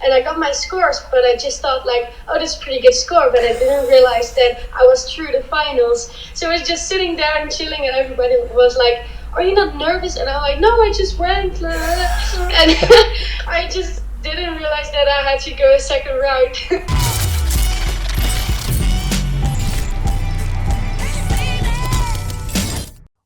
and I got my scores, but I just thought like, oh, that's a pretty good score, but I didn't realize that I was through the finals. So I was just sitting there and chilling, and everybody was like, are you not nervous? And I'm like, no, I just went. And I just didn't realize that I had to go a second round.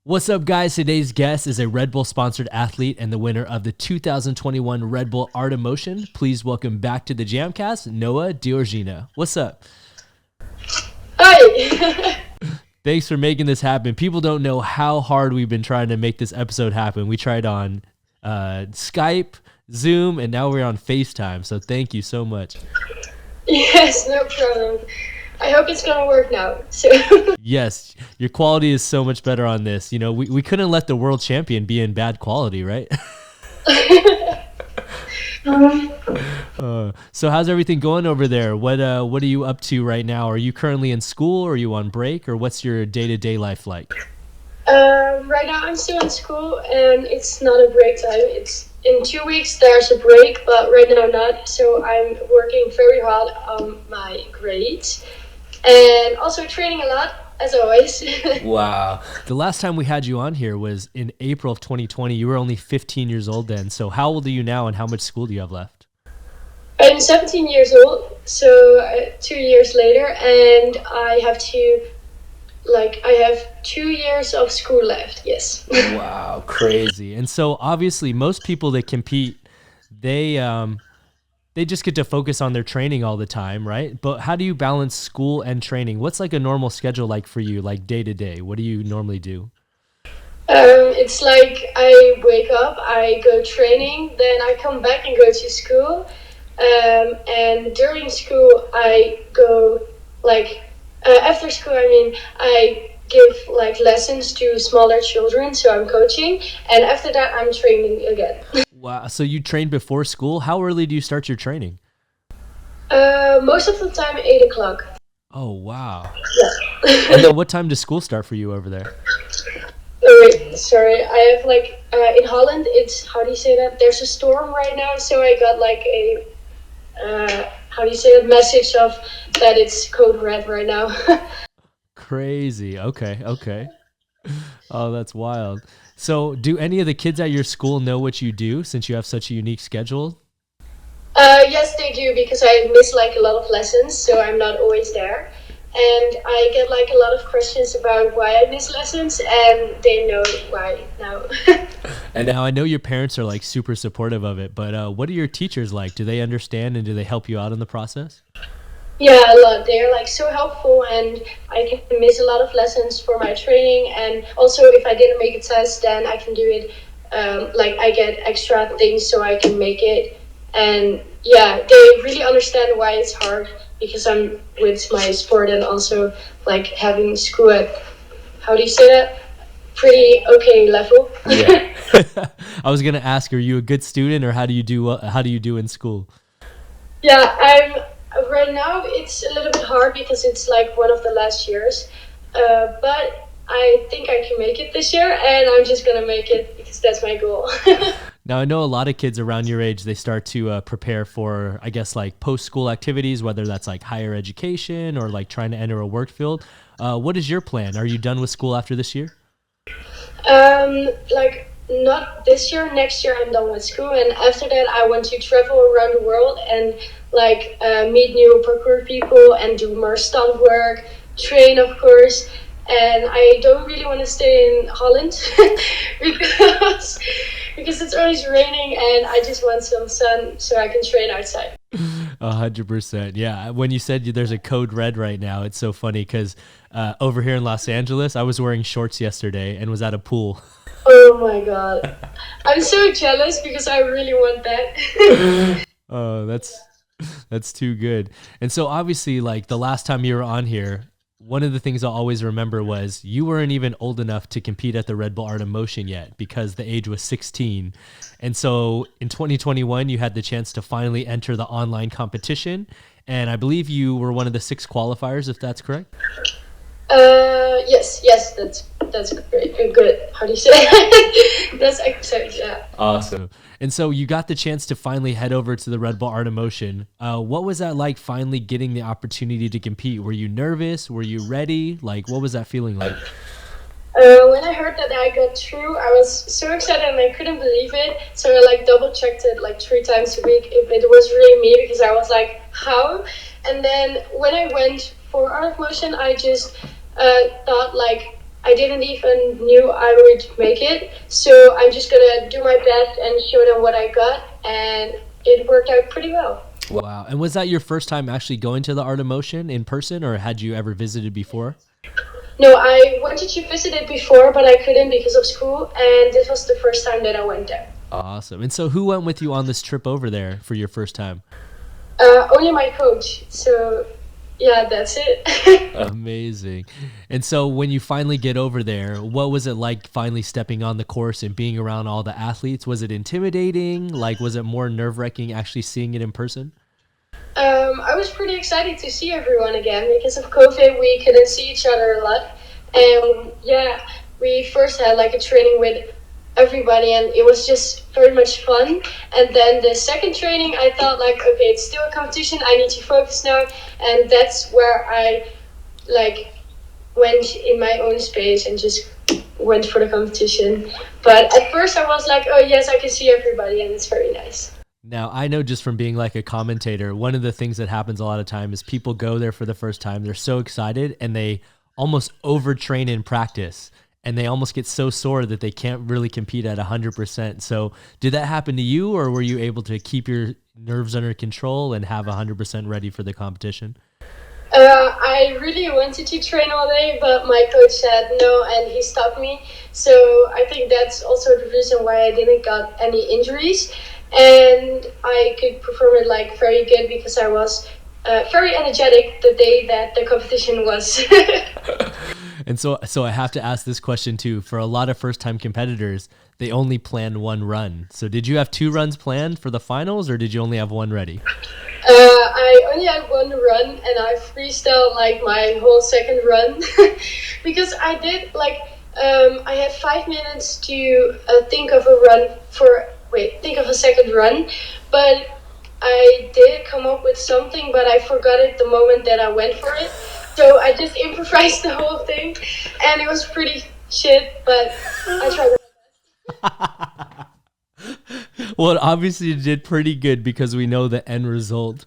What's up, guys? Today's guest is a Red Bull sponsored athlete and the winner of the 2021 Red Bull Art of Motion. Please welcome back to the JAMCast, Noa Diorgina. What's up? Hi. Thanks for making this happen. People don't know how hard we've been trying to make this episode happen. We tried on Skype, Zoom, and now we're on FaceTime. So thank you so much. Yes, no problem. I hope it's going to work now. So. Yes, your quality is so much better on this. You know, we couldn't let the world champion be in bad quality, right? So how's everything going over there? What are you up to right now? Are you currently in school? Or are you on break? Or what's your day-to-day life like? Right now I'm still in school, and it's not a break time. It's in 2 weeks there's a break, but right now not. So I'm working very hard on my grades and also training a lot, as always. Wow. The last time we had you on here was in April of 2020. You were only 15 years old then. So how old are you now, and how much school do you have left? I'm 17 years old, so 2 years later, and I have 2 years of school left, yes. Wow, crazy. And so obviously most people that compete, they just get to focus on their training all the time, right? But how do you balance school and training? What's like a normal schedule like for you, like day to day? What do you normally do? It's like I wake up, I go training, then I come back and go to school. And during school, I go after school, I give lessons to smaller children, so I'm coaching, and after that I'm training again. Wow, so you train before school? How early do you start your training? Most of the time 8 o'clock. Oh, wow. Yeah. And then what time does school start for you over there? Oh, wait, sorry, I have in Holland, it's, how do you say that? There's a storm right now, so I got a message of that it's code red right now. Crazy. Okay. Oh, that's wild. So do any of the kids at your school know what you do since you have such a unique schedule? Yes, they do, because I miss a lot of lessons, so I'm not always there. And I get a lot of questions about why I miss lessons, and they know why now. And now I know your parents are super super of it, but what are your teachers like? Do they understand and do they help you out in the process? Yeah, a lot. They're so helpful, and I can miss a lot of lessons for my training. And also, if I didn't make a test, then I can do it. I get extra things so I can make it. And yeah, they really understand why it's hard, because I'm with my sport and also having school at, how do you say that? Pretty okay level. Yeah. I was gonna ask, are you a good student, or how do you do in school? Yeah, right now it's a little bit hard because it's one of the last years, but I think I can make it this year, and I'm just gonna make it because that's my goal. Now I know a lot of kids around your age, they start to prepare for, I guess, post-school activities, whether that's higher education or trying to enter a work field. What is your plan? Are you done with school after this year? Not this year. Next year I'm done with school, and after that I want to travel around the world and meet new parkour people and do more stunt work, train, of course. And I don't really want to stay in Holland because it's always raining, and I just want some sun so I can train outside. 100%. Yeah. When you said there's a code red right now, it's so funny because over here in Los Angeles, I was wearing shorts yesterday and was at a pool. Oh my God. I'm so jealous because I really want that. Oh, that's too good. And so obviously, the last time you were on here, one of the things I'll always remember was you weren't even old enough to compete at the Red Bull Art of Motion yet because the age was 16. And so in 2021, you had the chance to finally enter the online competition. And I believe you were one of the 6 qualifiers, if that's correct. Yes, that's great. Good. How do you say it? That's exercise. Yeah. Awesome. And so you got the chance to finally head over to the Red Bull Art of Motion. What was that like, finally getting the opportunity to compete? Were you nervous? Were you ready? Like, what was that feeling like? When I heard that I got through, I was so excited and I couldn't believe it. So I like double checked it like 3 times a week if it was really me, because I was like, how? And then when I went for Art of Motion, I just thought like I didn't even knew I would make it. So I'm just gonna do my best and show them what I got, and it worked out pretty well. Wow. And was that your first time actually going to the Art of Motion in person, or had you ever visited before? No, I wanted to visit it before, but I couldn't because of school, and this was the first time that I went there. Awesome. And so who went with you on this trip over there for your first time? Only my coach. So, yeah, that's it. Amazing. And so when you finally get over there, what was it like finally stepping on the course and being around all the athletes? Was it intimidating? Like, was it more nerve-wracking actually seeing it in person? I was pretty excited to see everyone again because of COVID. We couldn't see each other a lot, and yeah, we first had like a training with everybody, and it was just very much fun. And then the second training, I thought like, okay, it's still a competition. I need to focus now, and that's where I like went in my own space and just went for the competition. But at first, I was like, oh yes, I can see everybody, and it's very nice. Now, I know just from being like a commentator, one of the things that happens a lot of time is people go there for the first time. They're so excited and they almost overtrain in practice, and they almost get so sore that they can't really compete at 100%. So did that happen to you, or were you able to keep your nerves under control and have 100% ready for the competition? I really wanted to train all day, but my coach said no, and he stopped me. So I think that's also the reason why I didn't got any injuries, and I could perform it like very good because I was very energetic the day that the competition was. And so I have to ask this question too. For a lot of first-time competitors, they only plan one run. So did you have 2 runs planned for the finals, or did you only have one ready? I only had one run, and I freestyled like my whole second run because I did like I had 5 minutes to think of a second run, but I did come up with something, but I forgot it the moment that I went for it. So I just improvised the whole thing, and it was pretty shit, but I tried. Well, obviously you did pretty good because we know the end result.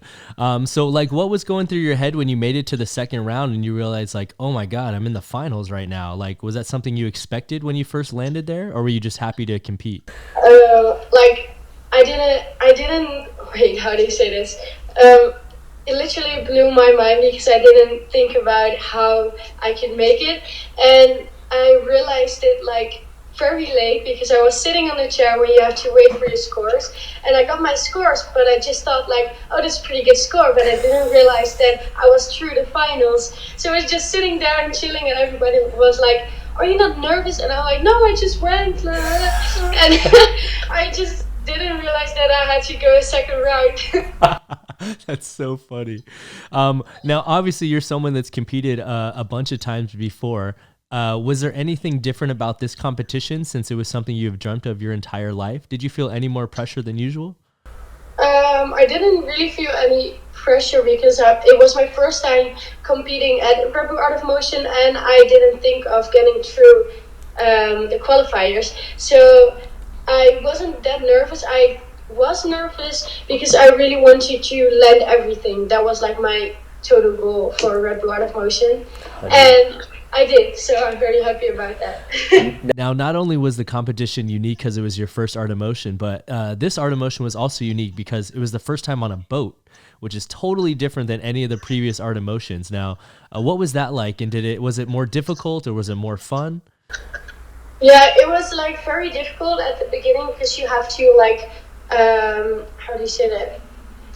So like, what was going through your head when you made it to the second round and you realized like, oh my God, I'm in the finals right now? Like, was that something you expected when you first landed there, or were you just happy to compete? Like I didn't wait. How do you say this? It literally blew my mind because I didn't think about how I could make it, and I realized it like very late because I was sitting on the chair where you have to wait for your scores, and I got my scores, but I just thought like, oh, that's a pretty good score, but I didn't realize that I was through the finals. So I was just sitting there and chilling, and everybody was like, are you not nervous? And I'm like, no, I just went. And I just didn't realize that I had to go a second round. That's so funny. Now, obviously, you're someone that's competed a bunch of times before. Was there anything different about this competition since it was something you've dreamt of your entire life? Did you feel any more pressure than usual? I didn't really feel any pressure because it was my first time competing at Red Bull Art of Motion, and I didn't think of getting through the qualifiers. So I wasn't that nervous. I was nervous because I really wanted to land everything. That was like my total goal for Red Bull Art of Motion. And I did, so I'm very happy about that. Now, not only was the competition unique because it was your first Art of Motion, but this Art of Motion was also unique because it was the first time on a boat, which is totally different than any of the previous Art of Motions. Now, what was that like, and was it more difficult or was it more fun? Yeah, it was like very difficult at the beginning because you have to like, how do you say that?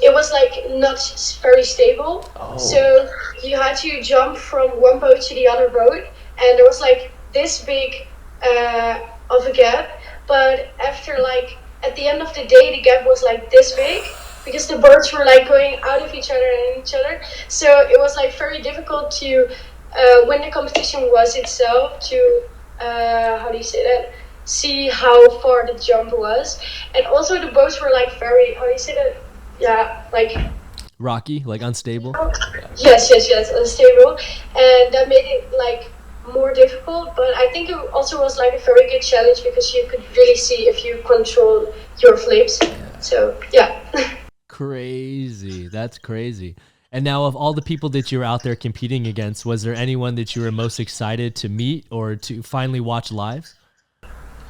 It was like not very stable. Oh. So you had to jump from one boat to the other boat, and there was like this big of a gap. But after like at the end of the day, the gap was like this big because the boats were like going out of each other and each other. So it was like very difficult to when the competition was itself to how do you say that? See how far the jump was, and also the boats were like very, how do you say that? Yeah, like Rocky, like unstable. yes, unstable, and that made it like more difficult. But I think it also was like a very good challenge because you could really see if you control your flips. So yeah. Crazy. That's crazy. And now, of all the people that you were out there competing against, was there anyone that you were most excited to meet or to finally watch live?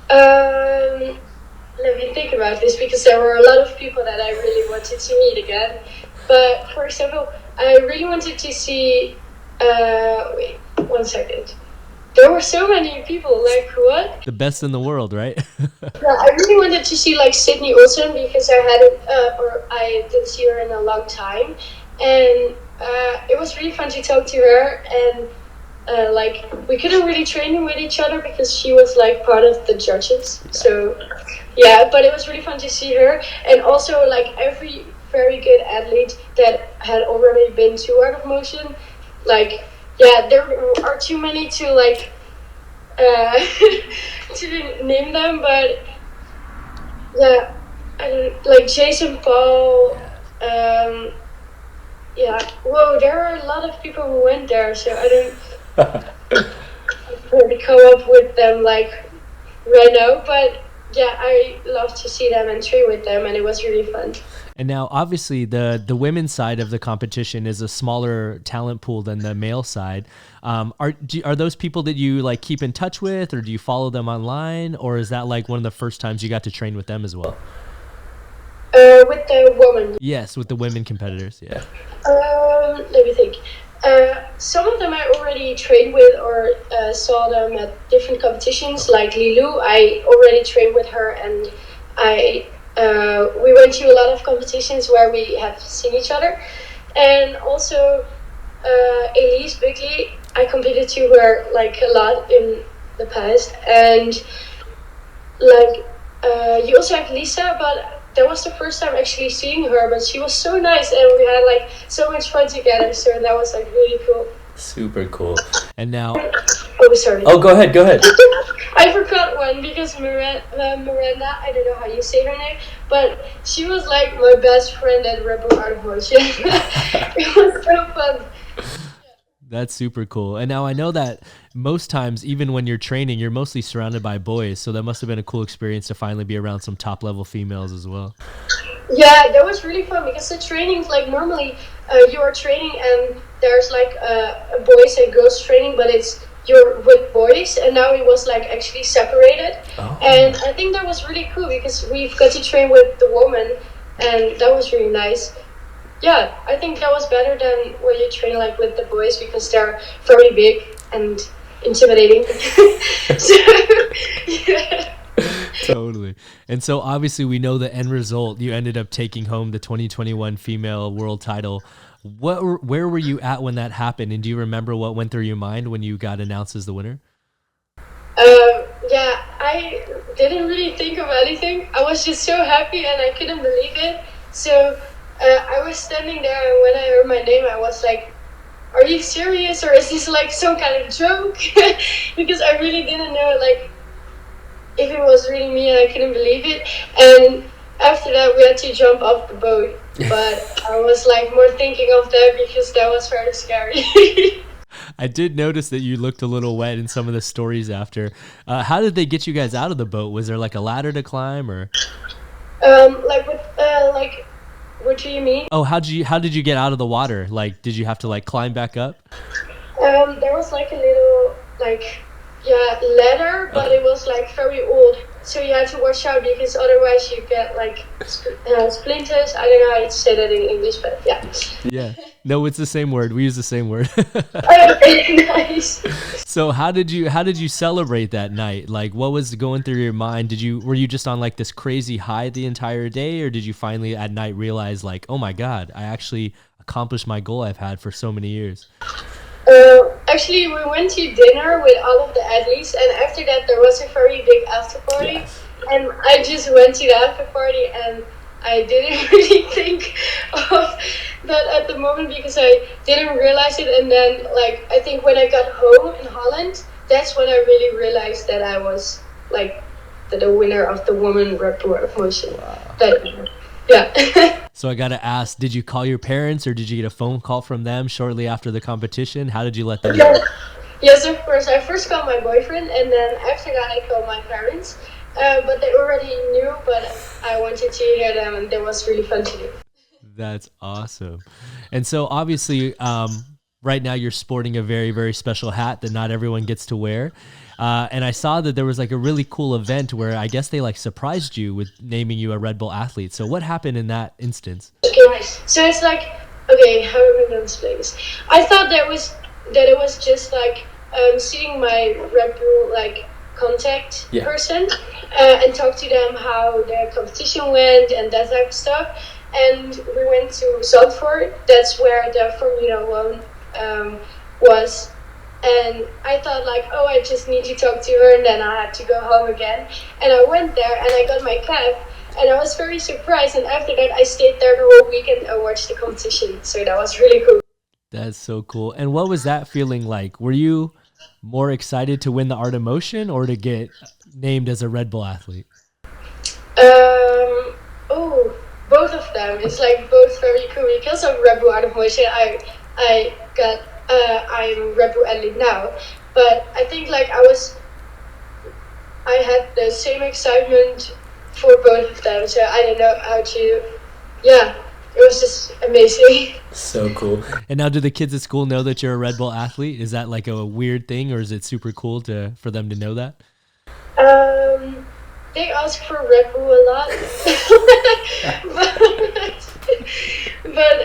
Let me think about this because there were a lot of people that I really wanted to meet again. But for example, I really wanted to see. Wait, 1 second. There were so many people. Like what? The best in the world, right? Yeah, I really wanted to see like Sydney Olsen because I hadn't, or I didn't see her in a long time, and it was really fun to talk to her. And like we couldn't really train with each other because she was like part of the judges. So yeah, but it was really fun to see her, and also like every very good athlete that had already been to Art of Motion. Like yeah, there are too many to like to name them, but yeah, I don't, like Jason Paul. Yeah, whoa, there are a lot of people who went there, so I don't really come up with them like right now, but yeah, I love to see them and train with them, and it was really fun. And now, obviously, the women's side of the competition is a smaller talent pool than the male side. Are those people that you like keep in touch with, or do you follow them online, or is that like one of the first times you got to train with them as well? With the woman. Yes, with the women competitors. Yeah. Let me think. Some of them I already trained with or saw them at different competitions. Like Lilou, I already trained with her, and we went to a lot of competitions where we have seen each other. And also Elise Bigley, I competed to her like a lot in the past. And like you also have Lisa, but that was the first time actually seeing her, but she was so nice and we had like so much fun together, so that was like really cool. Super cool. And now oh sorry oh, go ahead I forgot one because Miranda, I don't know how you say her name, but she was like my best friend at Rebel Art of Motion. It was so fun. That's super cool. And now I know that most times, even when you're training, you're mostly surrounded by boys. So that must have been a cool experience to finally be around some top level females as well. Yeah, that was really fun because the trainings, like normally you are training and there's like a boys and girls training, but you're with boys, and now it was like actually separated. Oh. And I think that was really cool because we've got to train with the woman, and that was really nice. Yeah, I think that was better than when you train like with the boys because they're very big and intimidating. So, yeah. Totally. And so obviously we know the end result. You ended up taking home the 2021 female world title. Where were you at when that happened? And do you remember what went through your mind when you got announced as the winner? Yeah, I didn't really think of anything. I was just so happy and I couldn't believe it. So I was standing there, and when I heard my name, I was like, are you serious, or is this like some kind of joke? Because I really didn't know like if it was really me, and I couldn't believe it. And after that, we had to jump off the boat, but I was like more thinking of that because that was very scary. I did notice that you looked a little wet in some of the stories after. How did they get you guys out of the boat? Was there like a ladder to climb, or? Like what do you mean? Oh, how did you get out of the water? Like, did you have to like climb back up? There was like a little ladder, but it was like very old, so you had to watch out because otherwise you get like splinters. I don't know how to say that in English, but yeah. Yeah. No, it's the same word. We use the same word. Okay, nice. So how did you celebrate that night? Like, what was going through your mind? Were you just on like this crazy high the entire day, or did you finally at night realize like, oh my God, I actually accomplished my goal I've had for so many years? Actually, we went to dinner with all of the athletes, and after that there was a very big after party. Yes. And I just went to the after party, and I didn't really think of that at the moment because I didn't realize it. And then, like, I think when I got home in Holland, that's when I really realized that I was like the winner of the woman Red Bull Art of Motion. Wow. That, yeah. So I gotta ask, did you call your parents or did you get a phone call from them shortly after the competition? How did you let them know? Yes, of course. I first called my boyfriend, and then after that, I called my parents. But they already knew, but I wanted to hear them, and that was really fun to do. That's awesome. And so obviously, right now you're sporting a very, very special hat that not everyone gets to wear. And I saw that there was like a really cool event where I guess they like surprised you with naming you a Red Bull athlete. So what happened in that instance? Okay, so it's like, okay, how am I going to explain this? I thought that it was just like seeing my Red Bull like contact person and talk to them how their competition went and that type of stuff. And we went to Zandvoort. That's where the Formula One was. And I thought like, oh, I just need to talk to her, and then I had to go home again. And I went there and I got my cap, and I was very surprised. And after that, I stayed there the whole weekend and watched the competition. So that was really cool. That's so cool. And what was that feeling like? Were you more excited to win the Art of Motion or to get named as a Red Bull athlete? Oh, both of them. It's like both very cool. Because of Red Bull Art of Motion, I'm Red Bull athlete now. But I think like I had the same excitement for both of them. So I don't know how to, yeah, it was just amazing. So cool. And now do the kids at school know that you're a Red Bull athlete? Is that like a weird thing, or is it super cool for them to know that? They ask for Red Bull a lot. but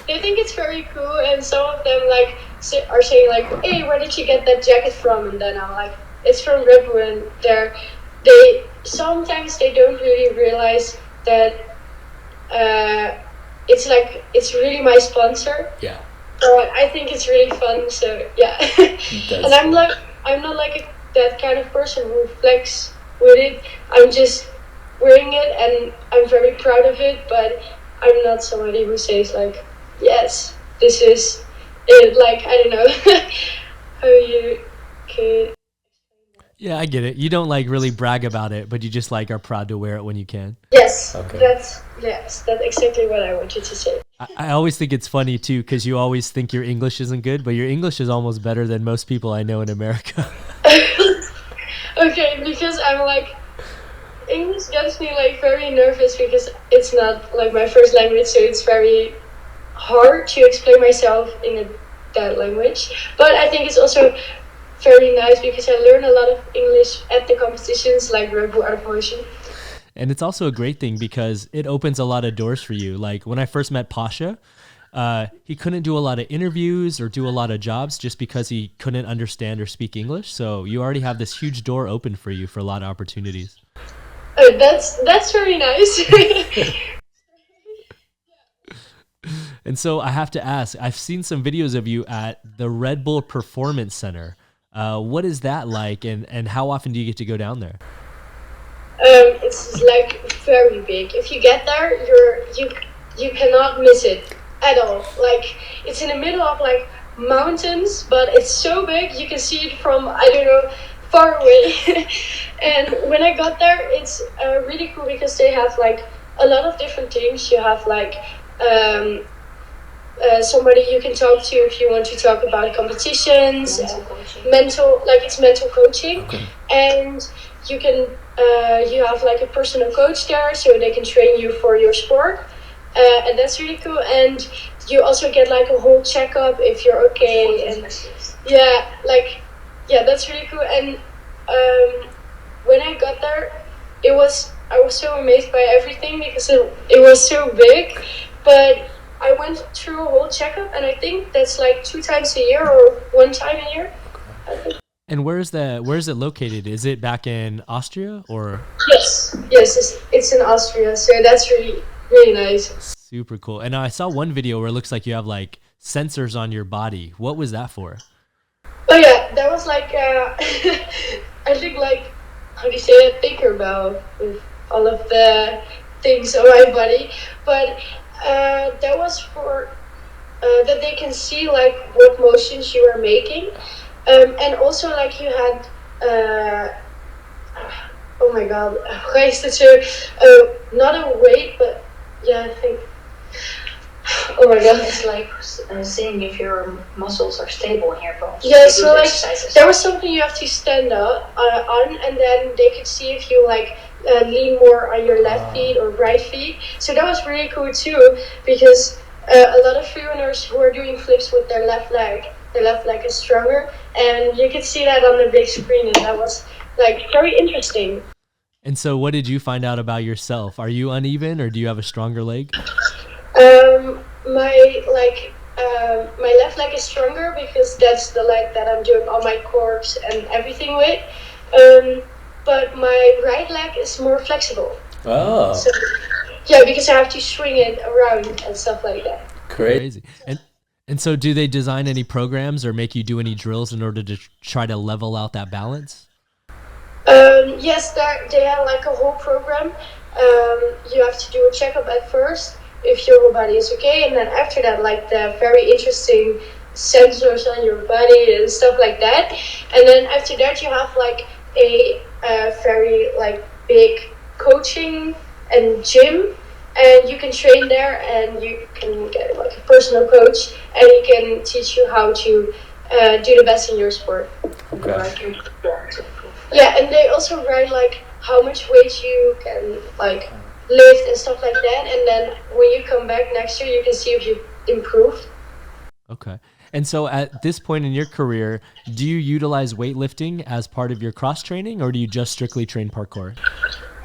they think it's very cool, and some of them like are saying like, hey, where did you get that jacket from? And then I'm like, it's from Red Bull. And they sometimes they don't really realize that it's really my sponsor. Yeah. I think it's really fun. So yeah. And I'm not like that kind of person who flex with it. I'm just wearing it and I'm very proud of it, but I'm not somebody who says like, yes, this is it. Like, I don't know how you could. Yeah, I get it. You don't like really brag about it, but you just like are proud to wear it when you can. Yes, okay. That's exactly what I wanted to say. I always think it's funny too, because you always think your English isn't good, but your English is almost better than most people I know in America. Okay, because I'm like, English gets me like very nervous because it's not like my first language, so it's very hard to explain myself in that language. But I think it's also very nice because I learn a lot of English at the competitions like Red Bull Art of Motion. And it's also a great thing because it opens a lot of doors for you. Like when I first met Pasha, he couldn't do a lot of interviews or do a lot of jobs just because he couldn't understand or speak English. So you already have this huge door open for you for a lot of opportunities. Oh, that's very nice. And so I have to ask, I've seen some videos of you at the Red Bull Performance Center. What is that like, and how often do you get to go down there? It's like very big. If you get there, you cannot miss it at all. Like, it's in the middle of like mountains, but it's so big you can see it from, I don't know, far away. And when I got there, it's really cool because they have like a lot of different things. You have like somebody you can talk to if you want to talk about competitions, mental coaching. Okay. And you can you have like a personal coach there, so they can train you for your sport, and that's really cool. And you also get like a whole checkup if you're okay, and that's really cool. And when I got there, I was so amazed by everything because it was so big, but I went through a whole checkup, and I think that's like 2 times a year or 1 time a year. And where is it located? Is it back in Austria or? Yes, it's in Austria, so that's really, really nice. Super cool. And I saw one video where it looks like you have like sensors on your body. What was that for? Oh yeah, that was like I think like, how do you say it, Tinkerbell with all of the things on my body, but that was for that they can see like what motions you are making. And also like you had, oh my god, why is that so? Not a weight, but yeah, I think. Oh my god. It's like seeing if your muscles are stable in your bones. Yeah, so like there was something you have to stand up on, and then they could see if you like lean more on your left feet or right feet. So that was really cool too, because a lot of freerunners who are doing flips with their left leg is stronger, and you could see that on the big screen, and that was like very interesting. And so what did you find out about yourself? Are you uneven or do you have a stronger leg? My left leg is stronger because that's the leg that I'm doing all my cores and everything with. But my right leg is more flexible. Oh. So, yeah, because I have to swing it around and stuff like that. Crazy. And so do they design any programs or make you do any drills in order to try to level out that balance? Yes, they have like a whole program. You have to do a checkup at first if your whole body is okay, and then after that, like the very interesting sensors on your body and stuff like that. And then after that, you have like a very like big coaching and gym, and you can train there, and you can get like a personal coach, and he can teach you how to do the best in your sport. Okay. Yeah, and they also write like how much weight you can like lift and stuff like that, and then when you come back next year, you can see if you improved. Okay. And so at this point in your career, do you utilize weightlifting as part of your cross training, or do you just strictly train parkour?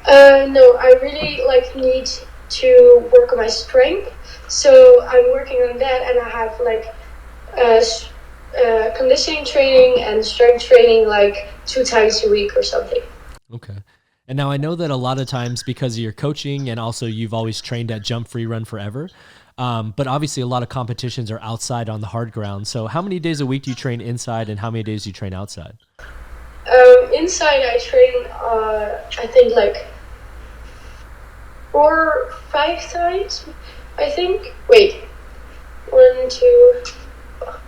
No, I really like need to work on my strength, so I'm working on that, and I have like conditioning training and strength training like 2 times a week or something. Okay. And now I know that a lot of times because of your coaching and also you've always trained at Jump Free Run Forever, but obviously a lot of competitions are outside on the hard ground. So how many days a week do you train inside and how many days do you train outside? Inside I train, I think like 4 or 5 times, I think. Wait, 1, 2,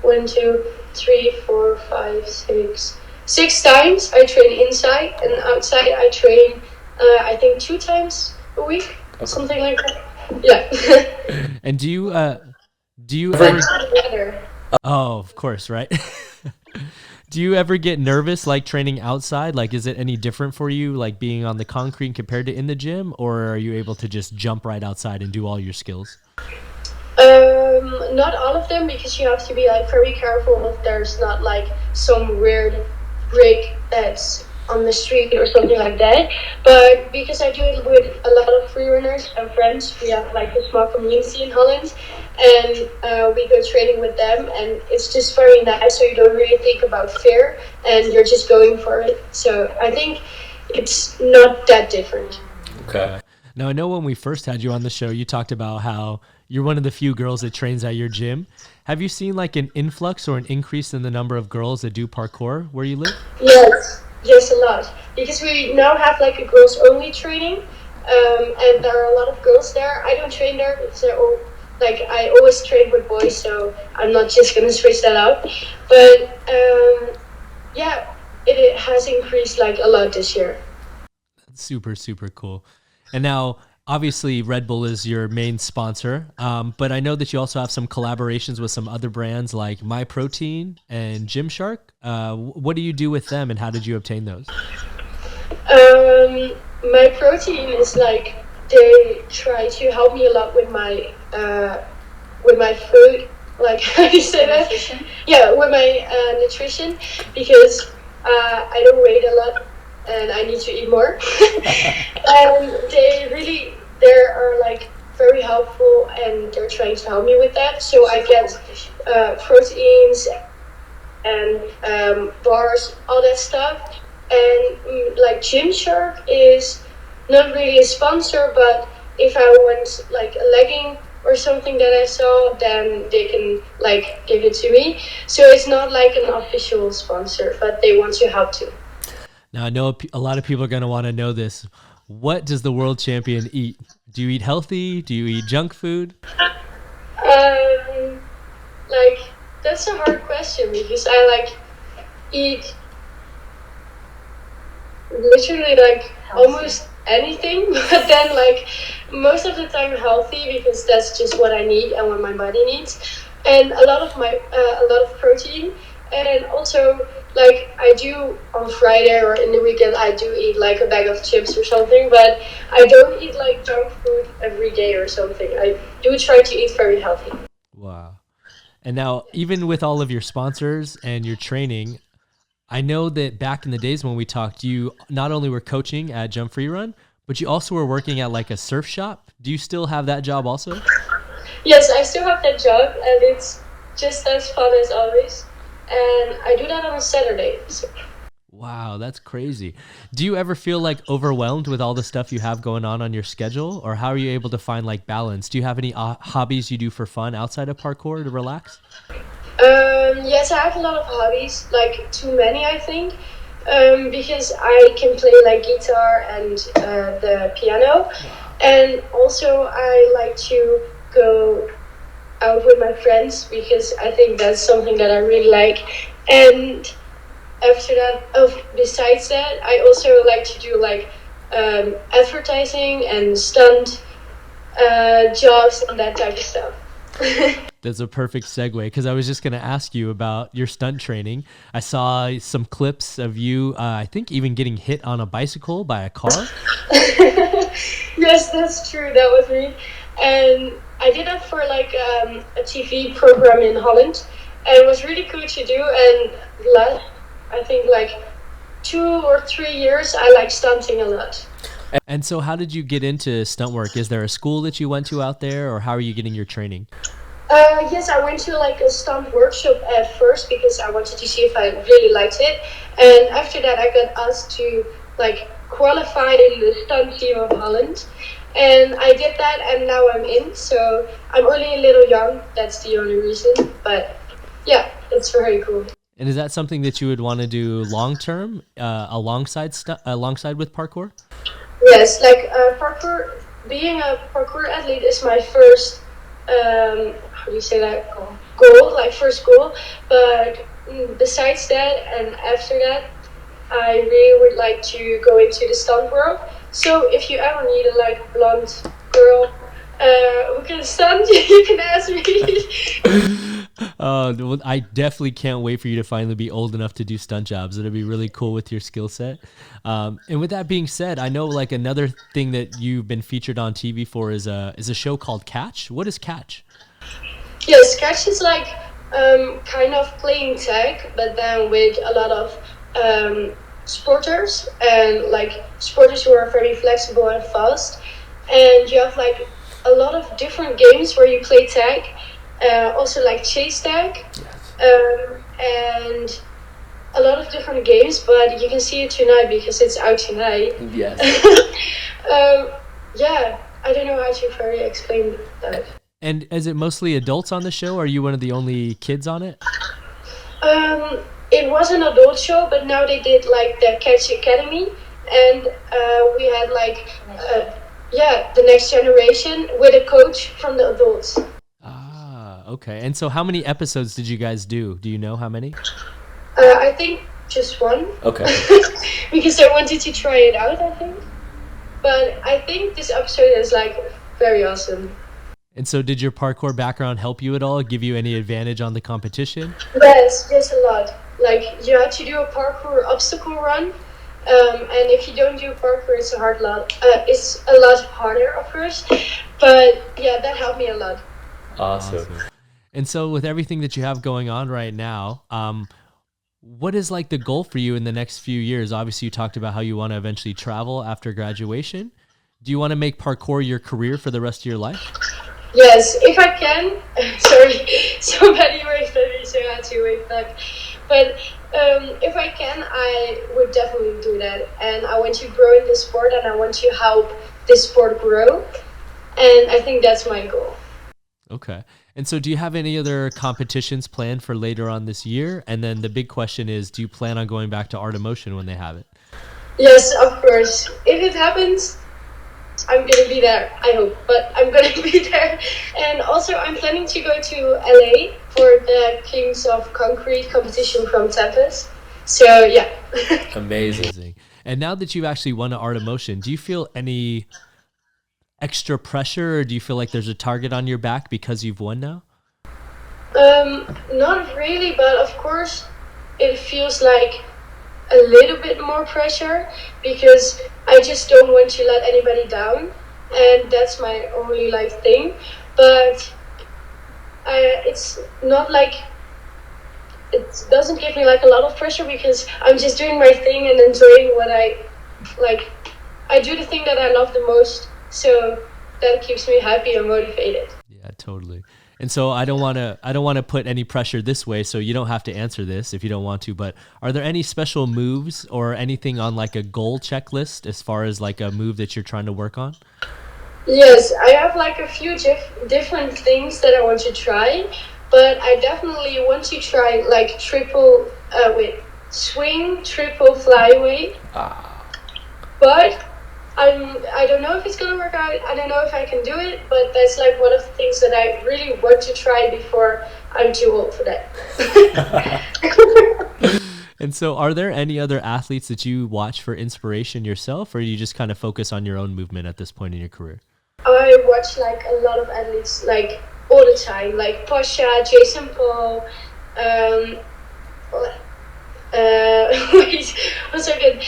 1, 2, 3, 4, 5, 6. 6 times I train inside, and outside I train, I think 2 times a week, something like that. Yeah. And do you ever? Weather. Oh, of course, right. Do you ever get nervous like training outside? Like, is it any different for you, like being on the concrete compared to in the gym, or are you able to just jump right outside and do all your skills? Not all of them, because you have to be like very careful if there's not like some weird break that's on the street or something like that. But because I do it with a lot of freerunners and friends, we have like a small community in Holland, and we go training with them, and it's just very nice. So you don't really think about fear, and you're just going for it. So I think it's not that different. Okay. Now, I know when we first had you on the show, you talked about how you're one of the few girls that trains at your gym. Have you seen like an influx or an increase in the number of girls that do parkour where you live? Yes, a lot. Because we now have like a girls only training, and there are a lot of girls there. I don't train there because I always train with boys, so I'm not just gonna switch that out. But yeah, it has increased like a lot this year. Super, super cool. And now, obviously, Red Bull is your main sponsor, but I know that you also have some collaborations with some other brands like MyProtein and Gymshark. What do you do with them, and how did you obtain those? MyProtein is like they try to help me a lot with my food. Like how do you say that? Nutrition? Yeah, with my nutrition, because I don't weigh a lot and I need to eat more. And they are like very helpful, and they're trying to help me with that. So I get proteins and bars, all that stuff. And like Gymshark is not really a sponsor, but if I want like a legging or something that I saw, then they can like give it to me. So it's not like an official sponsor, but they want to help too. Now, I know a lot of people are going to want to know this. What does the world champion eat? Do you eat healthy? Do you eat junk food? Like that's a hard question, because I like eat literally like Healthy. almost anything, but then like most of the time healthy because that's just what I need and what my body needs, and a lot of protein, and then also like I do on Friday or in the weekend I do eat like a bag of chips or something, but I don't eat like junk food every day or something. I do try to eat very healthy. Wow. And now, even with all of your sponsors and your training, I know that back in the days when we talked, you not only were coaching at Jump Free Run, but you also were working at like a surf shop. Do you still have that job also? Yes, I still have that job, and it's just as fun as always. And I do that on a Saturday. So. Wow, that's crazy. Do you ever feel like overwhelmed with all the stuff you have going on your schedule, or how are you able to find like balance? Do you have any hobbies you do for fun outside of parkour to relax? Yes, I have a lot of hobbies, like too many, I think, because I can play like guitar and the piano, and also I like to go out with my friends because I think that's something that I really like. And after that, besides that, I also like to do like advertising and stunt jobs and that type of stuff. That's a perfect segue because I was just going to ask you about your stunt training. I saw some clips of you, I think even getting hit on a bicycle by a car. Yes, that's true. That was me. And I did that for like a TV program in Holland. And it was really cool to do. And last, I think like 2 or 3 years, I like stunting a lot. And so how did you get into stunt work? Is there a school that you went to out there, or how are you getting your training? Yes, I went to like a stunt workshop at first because I wanted to see if I really liked it. And after that, I got asked to like qualify in the stunt team of Holland. And I did that, and now I'm in. So I'm only a little young. That's the only reason. But yeah, it's very cool. And is that something that you would want to do long term, alongside with parkour? Yes, like parkour. Being a parkour athlete is my first. How do you say that? Goal, like first goal. But besides that, and after that, I really would like to go into the stunt world. So if you ever need a like blonde girl who can stunt, you can ask me. Well, I definitely can't wait for you to finally be old enough to do stunt jobs. It'll be really cool with your skill set. And with that being said, I know like another thing that you've been featured on TV for is a show called Catch. What is Catch? Yes, catch is like kind of playing tag, but then with a lot of sporters and like sporters who are very flexible and fast. And you have like a lot of different games where you play tag, also like chase tag, and a lot of different games. But you can see it tonight because it's out tonight. Yes. Yeah, I don't know how to very explain that. And is it mostly adults on the show? Or are you one of the only kids on it? It was an adult show, but now they did like the Catch Academy, and we had like the next generation with a coach from the adults. Ah, okay. And so how many episodes did you guys do? Do you know how many? I think just one. Okay. Because I wanted to try it out, I think. But I think this episode is like very awesome. And so did your parkour background help you at all? Give you any advantage on the competition? Yes, a lot. Like you had to do a parkour obstacle run. And if you don't do parkour, it's a hard lot. It's a lot harder, of course. But yeah, that helped me a lot. Awesome. And so with everything that you have going on right now, what is like the goal for you in the next few years? Obviously, you talked about how you want to eventually travel after graduation. Do you want to make parkour your career for the rest of your life? Yes, if I can. Sorry, somebody waved at me, so I had to wave back. But if I can, I would definitely do that. And I want to grow in this sport, and I want to help this sport grow. And I think that's my goal. Okay. And so do you have any other competitions planned for later on this year? And then the big question is, do you plan on going back to Art of Motion when they have it? Yes, of course. If it happens, I'm going to be there, I hope. But I'm going to be there. And also, I'm planning to go to LA for the Kings of Concrete competition from Tempest. So yeah. Amazing. And now that you've actually won an Art of Motion, do you feel any extra pressure, or do you feel like there's a target on your back because you've won now? Not really, but of course it feels like a little bit more pressure because I just don't want to let anybody down, and that's my only like thing. But it's not like it doesn't give me like a lot of pressure because I'm just doing my thing and enjoying what I like. I do the thing that I love the most, so that keeps me happy and motivated. Yeah, totally. And so I don't want to put any pressure this way, so you don't have to answer this if you don't want to, but are there any special moves or anything on like a goal checklist as far as like a move that you're trying to work on? Yes, I have like a few different things that I want to try, but I definitely want to try like triple swing, triple flyweight. But I don't know if it's gonna work out. I don't know if I can do it, but that's like one of the things that I really want to try before I'm too old for that. And so are there any other athletes that you watch for inspiration yourself, or you just kind of focus on your own movement at this point in your career? I watch like a lot of athletes like all the time, like Pasha, Jason Paul, wait, one second.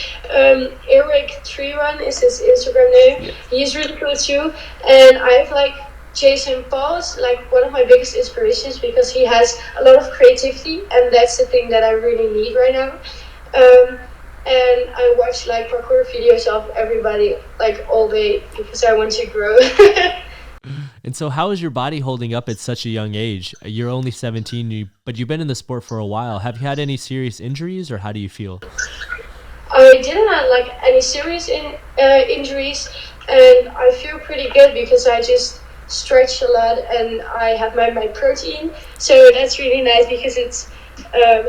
Eric Treerun is his Instagram name. Yeah. He's really cool too. And I have like Jason Paul's like one of my biggest inspirations because he has a lot of creativity, and that's the thing that I really need right now. And I watch like parkour videos of everybody like all day because I want to grow. And so how is your body holding up at such a young age? You're only 17, but you've been in the sport for a while. Have you had any serious injuries, or how do you feel? I didn't have like any serious injuries, and I feel pretty good because I just stretch a lot and I have my protein. So that's really nice because it's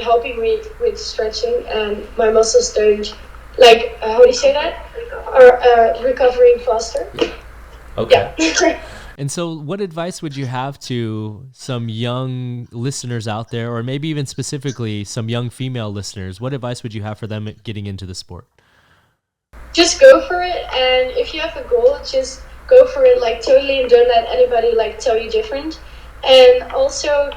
helping me with stretching, and my muscles don't like how do you say that? Are recovering faster. Okay. Yeah. And so what advice would you have to some young listeners out there, or maybe even specifically some young female listeners? What advice would you have for them getting into the sport? Just go for it, and if you have a goal, just go for it like totally, and don't let anybody like tell you different. And also,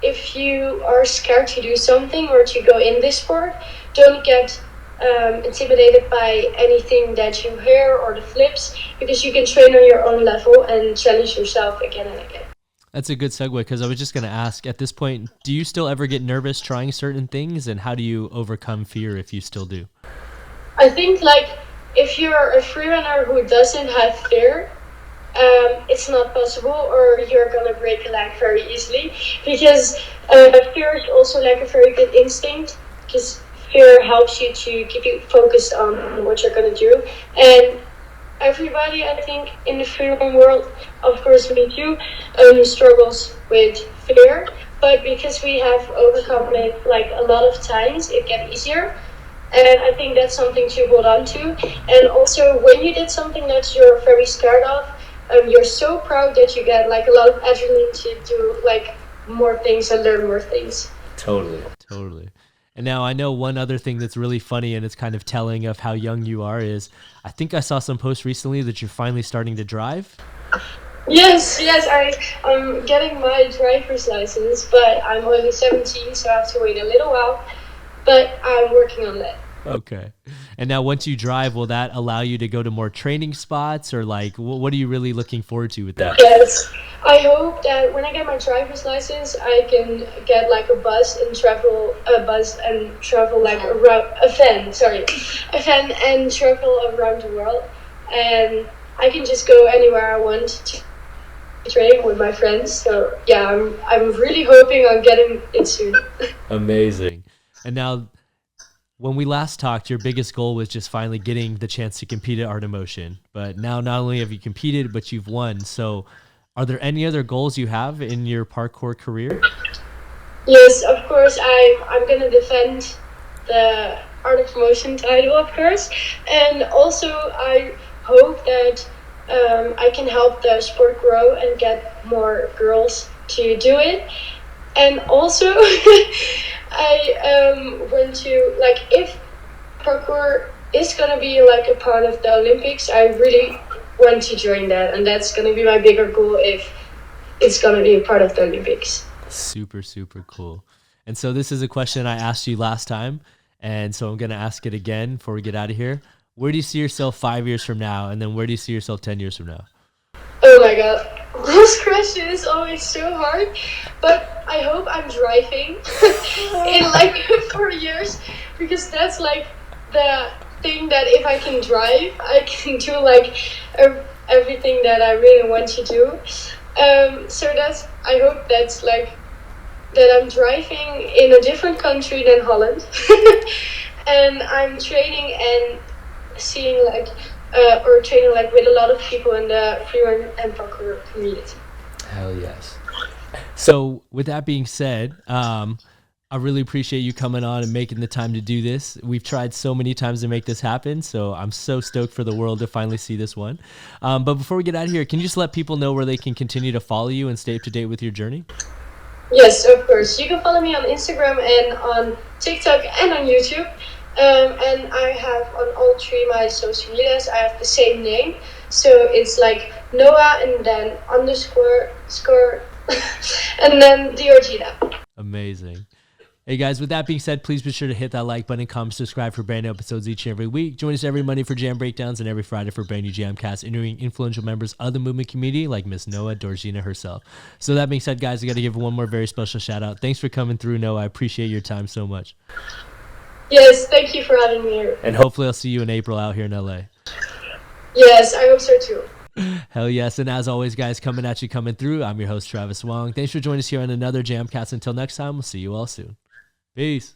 if you are scared to do something or to go in this sport, don't get intimidated by anything that you hear or the flips, because you can train on your own level and challenge yourself again and again. That's a good segue, because I was just going to ask, at this point, do you still ever get nervous trying certain things, and how do you overcome fear if you still do? I think like if you're a freerunner who doesn't have fear, it's not possible, or you're gonna break a leg very easily, because fear is also like a very good instinct, because fear helps you to keep you focused on what you're gonna do. And everybody, I think, in the freerun world, of course me too, struggles with fear, but because we have overcome it like a lot of times, it gets easier. And I think that's something to hold on to. And also, when you did something that you're very scared of, you're so proud that you get like a lot of adrenaline to do like more things and learn more things. Totally. And now I know one other thing that's really funny, and it's kind of telling of how young you are, is I think I saw some posts recently that you're finally starting to drive. Yes, I'm getting my driver's license, but I'm only 17, so I have to wait a little while. But I'm working on that. Okay. And now once you drive, will that allow you to go to more training spots, or like what are you really looking forward to with that? Yes, I hope that when I get my driver's license, I can get like a bus and travel like around a van and travel around the world, and I can just go anywhere I want to train with my friends. So yeah, I'm really hoping on getting it soon. Amazing. And now, when we last talked, your biggest goal was just finally getting the chance to compete at Art of Motion. But now not only have you competed, but you've won. So are there any other goals you have in your parkour career? Yes, of course. I'm going to defend the Art of Motion title, of course. And also, I hope that I can help the sport grow and get more girls to do it. And also, I want to, like, if parkour is gonna be like a part of the Olympics, I really want to join that, and that's gonna be my bigger goal if it's gonna be a part of the Olympics. Super, super cool. And so this is a question I asked you last time, and so I'm going to ask it again before we get out of here. Where do you see yourself 5 years from now, and then where do you see yourself 10 years from now? Oh my god, this question is always so hard, but I hope I'm driving in like 4 years, because that's like the thing that if I can drive, I can do like everything that I really want to do. So that's, I hope that's like that I'm driving in a different country than Holland, and I'm training and seeing like or training like with a lot of people in the freerun and parkour community. Hell yes. So with that being said, I really appreciate you coming on and making the time to do this. We've tried so many times to make this happen, so I'm so stoked for the world to finally see this one. But before we get out of here, can you just let people know where they can continue to follow you and stay up to date with your journey? Yes, of course. You can follow me on Instagram and on TikTok and on YouTube. And I have on all three my social medias, I have the same name. So it's like Noa and then underscore score and then Diorgina. Amazing. Hey guys, with that being said, please be sure to hit that like button, comment, subscribe for brand new episodes each and every week. Join us every Monday for Jam Breakdowns and every Friday for brand new JAMCast, interviewing influential members of the movement community like Miss Noa Diorgina herself. So that being said, guys, I got to give one more very special shout out. Thanks for coming through, Noa. I appreciate your time so much. Yes, thank you for having me here. And hopefully I'll see you in April out here in LA. Yes, I hope so too. Hell yes. And as always, guys, coming at you, coming through, I'm your host, Travis Wong. Thanks for joining us here on another JAMCast. Until next time, we'll see you all soon. Peace.